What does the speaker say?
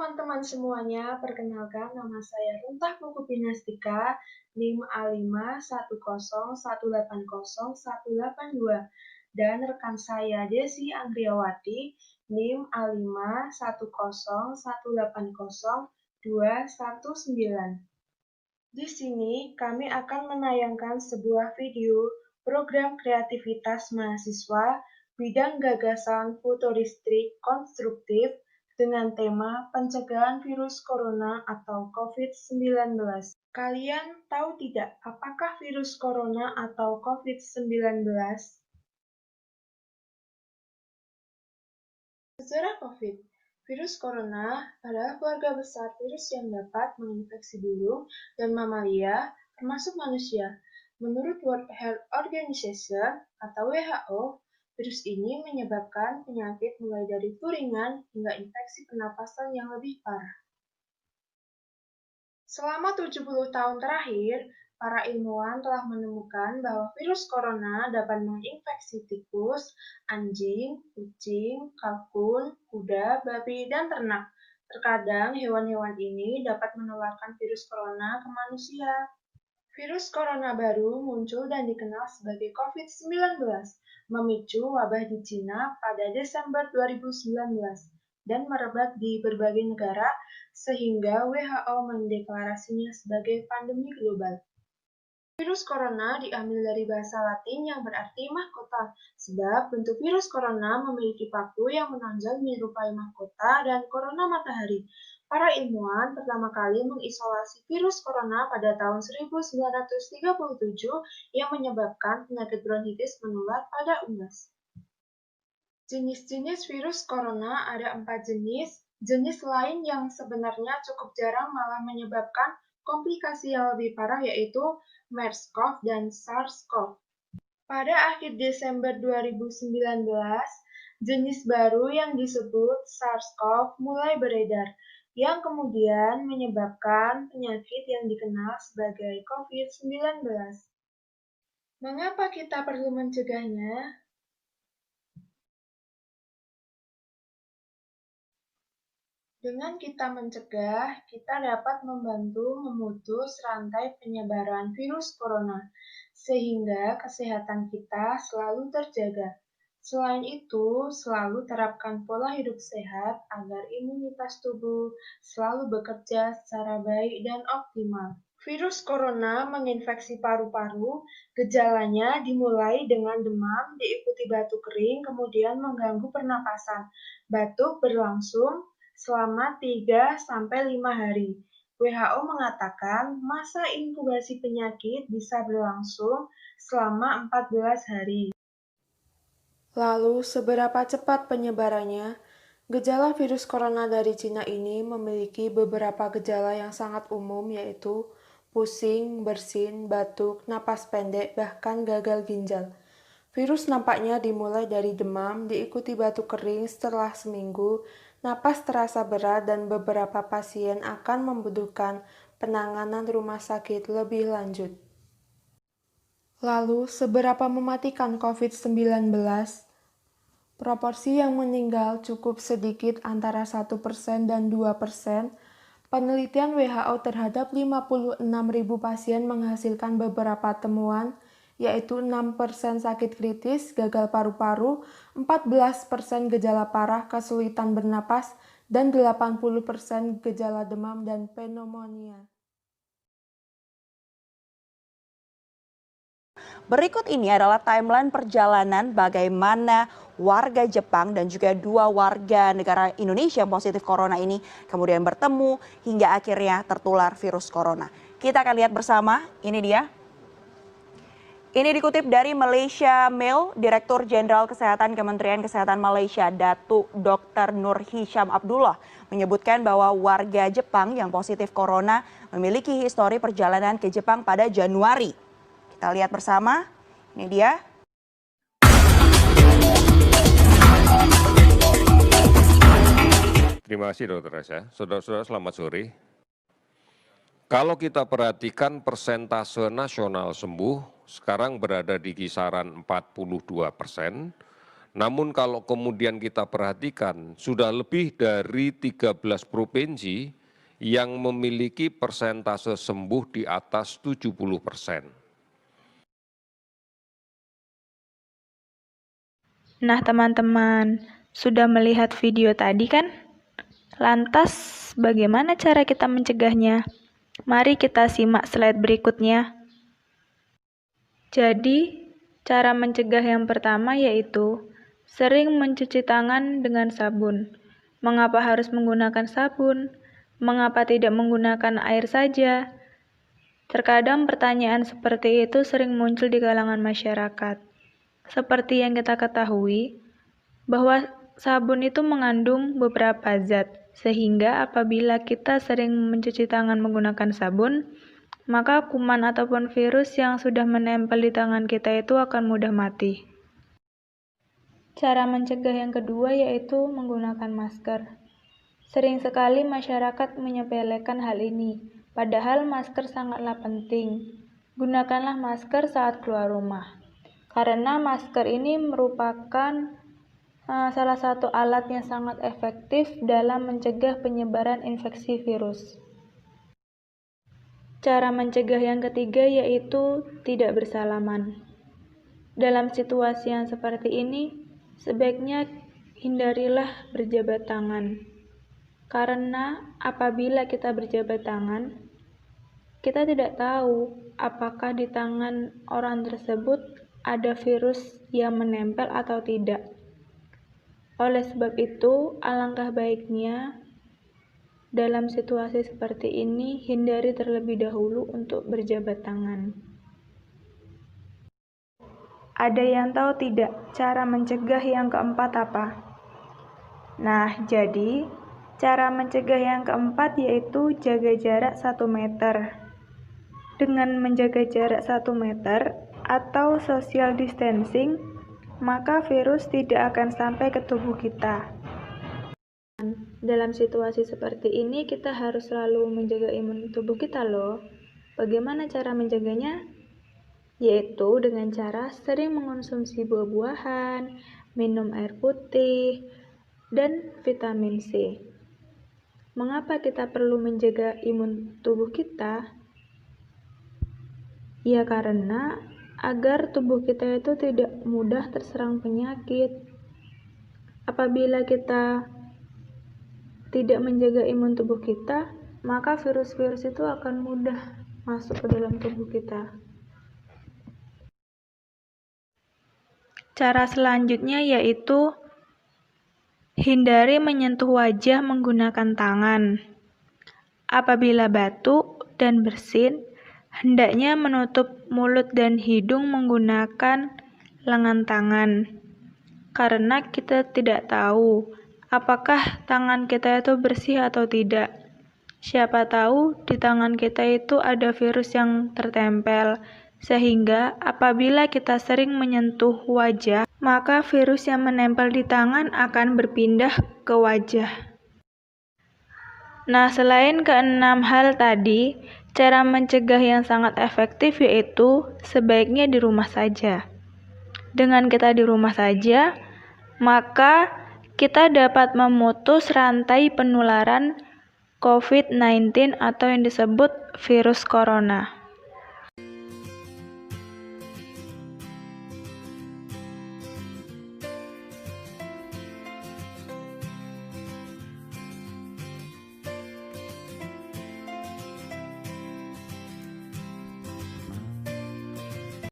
teman-teman semuanya, perkenalkan nama saya Runtah Puku Pinastika, NIM A510180182, dan rekan saya Desi Andriawati, NIM A510180219. Di sini kami akan menayangkan sebuah video program kreativitas mahasiswa bidang gagasan futuristik konstruktif dengan tema pencegahan virus corona atau COVID-19. Kalian tahu tidak apakah virus corona atau COVID-19? Sejarah COVID. Virus corona adalah keluarga besar virus yang dapat menginfeksi burung dan mamalia, termasuk manusia. Menurut World Health Organization atau WHO, virus ini menyebabkan penyakit mulai dari flu ringan hingga infeksi pernapasan yang lebih parah. Selama 70 tahun terakhir, para ilmuwan telah menemukan bahwa virus corona dapat menginfeksi tikus, anjing, kucing, kalkun, kuda, babi, dan ternak. Terkadang hewan-hewan ini dapat menularkan virus corona ke manusia. Virus corona baru muncul dan dikenal sebagai COVID-19, memicu wabah di Cina pada Desember 2019 dan merebak di berbagai negara sehingga WHO mendeklarasinya sebagai pandemi global. Virus corona diambil dari bahasa Latin yang berarti mahkota, sebab bentuk virus corona memiliki paku yang menonjol menyerupai mahkota dan korona matahari. Para ilmuwan pertama kali mengisolasi virus corona pada tahun 1937 yang menyebabkan penyakit bronkitis menular pada unggas. Jenis-jenis virus corona ada 4 jenis. Jenis lain yang sebenarnya cukup jarang malah menyebabkan komplikasi yang lebih parah yaitu MERS-CoV dan SARS-CoV. Pada akhir Desember 2019, jenis baru yang disebut SARS-CoV mulai beredar, yang kemudian menyebabkan penyakit yang dikenal sebagai COVID-19. Mengapa kita perlu mencegahnya? Dengan kita mencegah, kita dapat membantu memutus rantai penyebaran virus corona, sehingga kesehatan kita selalu terjaga. Selain itu, selalu terapkan pola hidup sehat agar imunitas tubuh selalu bekerja secara baik dan optimal. Virus corona menginfeksi paru-paru, gejalanya dimulai dengan demam, diikuti batuk kering, kemudian mengganggu pernapasan. Batuk berlangsung selama 3-5 hari. WHO mengatakan masa inkubasi penyakit bisa berlangsung selama 14 hari. Lalu, seberapa cepat penyebarannya? Gejala virus corona dari Cina ini memiliki beberapa gejala yang sangat umum, yaitu pusing, bersin, batuk, napas pendek, bahkan gagal ginjal. Virus nampaknya dimulai dari demam, diikuti batuk kering setelah seminggu, napas terasa berat, dan beberapa pasien akan membutuhkan penanganan rumah sakit lebih lanjut. Lalu, seberapa mematikan COVID-19? Proporsi yang meninggal cukup sedikit, antara 1% dan 2%. Penelitian WHO terhadap 56.000 pasien menghasilkan beberapa temuan, yaitu 6% sakit kritis, gagal paru-paru, 14% gejala parah, kesulitan bernapas, dan 80% gejala demam dan pneumonia. Berikut ini adalah timeline perjalanan bagaimana warga Jepang dan juga 2 warga negara Indonesia yang positif corona ini kemudian bertemu hingga akhirnya tertular virus corona. Kita akan lihat bersama, ini dia. Ini dikutip dari Malaysia Mail, Direktur Jenderal Kesehatan Kementerian Kesehatan Malaysia, Datuk Dr. Nur Hisham Abdullah, menyebutkan bahwa warga Jepang yang positif corona memiliki histori perjalanan ke Jepang pada Januari. Kita lihat bersama, ini dia. Terima kasih Dr. Reza. Saudara-saudara selamat sore. Kalau kita perhatikan persentase nasional sembuh sekarang berada di kisaran 42%, Namun kalau kemudian kita perhatikan, sudah lebih dari 13 provinsi yang memiliki persentase sembuh di atas 70%. Nah, teman-teman, sudah melihat video tadi kan? Lantas, bagaimana cara kita mencegahnya? Mari kita simak slide berikutnya. Jadi, cara mencegah yang pertama yaitu sering mencuci tangan dengan sabun. Mengapa harus menggunakan sabun? Mengapa tidak menggunakan air saja? Terkadang pertanyaan seperti itu sering muncul di kalangan masyarakat. Seperti yang kita ketahui, bahwa sabun itu mengandung beberapa zat, sehingga apabila kita sering mencuci tangan menggunakan sabun, maka kuman ataupun virus yang sudah menempel di tangan kita itu akan mudah mati. Cara mencegah yang kedua yaitu menggunakan masker. Sering sekali masyarakat menyepelekan hal ini, padahal masker sangatlah penting. Gunakanlah masker saat keluar rumah, karena masker ini merupakan salah satu alat yang sangat efektif dalam mencegah penyebaran infeksi virus. Cara mencegah yang ketiga yaitu tidak bersalaman. Dalam situasi yang seperti ini, sebaiknya hindarilah berjabat tangan. Karena apabila kita berjabat tangan, kita tidak tahu apakah di tangan orang tersebut ada virus yang menempel atau tidak. Oleh sebab itu, alangkah baiknya dalam situasi seperti ini, hindari terlebih dahulu untuk berjabat tangan. Ada yang tahu tidak cara mencegah yang keempat apa? Nah, jadi cara mencegah yang keempat yaitu jaga jarak 1 meter. Dengan menjaga jarak 1 meter atau social distancing, maka virus tidak akan sampai ke tubuh kita. Dalam situasi seperti ini, kita harus selalu menjaga imun tubuh kita loh. Bagaimana cara menjaganya? Yaitu dengan cara sering mengonsumsi buah-buahan, minum air putih, dan vitamin C. Mengapa kita perlu menjaga imun tubuh kita? Ya karena agar tubuh kita itu tidak mudah terserang penyakit. Apabila kita tidak menjaga imun tubuh kita, maka virus-virus itu akan mudah masuk ke dalam tubuh kita. Cara selanjutnya yaitu hindari menyentuh wajah menggunakan tangan. Apabila batuk dan bersin, hendaknya menutup mulut dan hidung menggunakan lengan tangan. Karena kita tidak tahu apakah tangan kita itu bersih atau tidak. Siapa tahu di tangan kita itu ada virus yang tertempel, sehingga apabila kita sering menyentuh wajah, maka virus yang menempel di tangan akan berpindah ke wajah. Nah, selain keenam hal tadi, cara mencegah yang sangat efektif yaitu sebaiknya di rumah saja. Dengan kita di rumah saja, maka kita dapat memutus rantai penularan COVID-19 atau yang disebut virus corona.